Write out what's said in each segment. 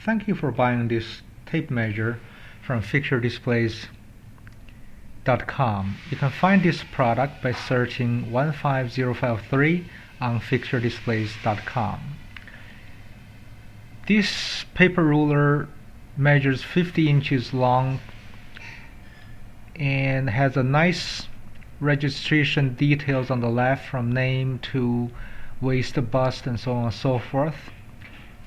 Thank you for buying this tape measure from fixturedisplays.com. You can find this product by searching 15053 on fixturedisplays.com. This paper ruler measures 50 inches long and has a nice registration details on the left from name to waist, bust, and so on and so forth.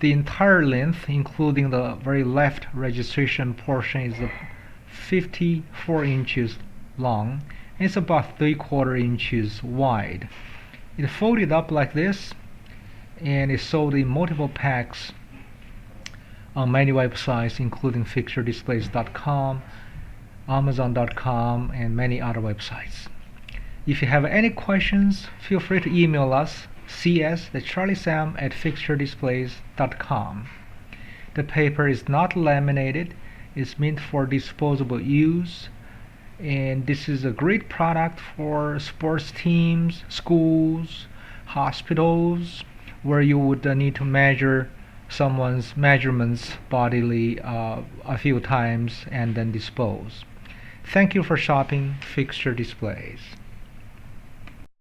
The entire length, including the very left registration portion, is 54 inches long and it's about 3/4 inches wide. It's folded up like this and is sold in multiple packs on many websites including fixturedisplays.com, amazon.com, and many other websites. If you have any questions, feel free to email us cs@fixturedisplays.com. The paper is not laminated, it's meant for disposable use, and this is a great product for sports teams, schools, hospitals, where you would need to measure someone's measurements bodily a few times and then dispose. Thank you for shopping Fixture Displays.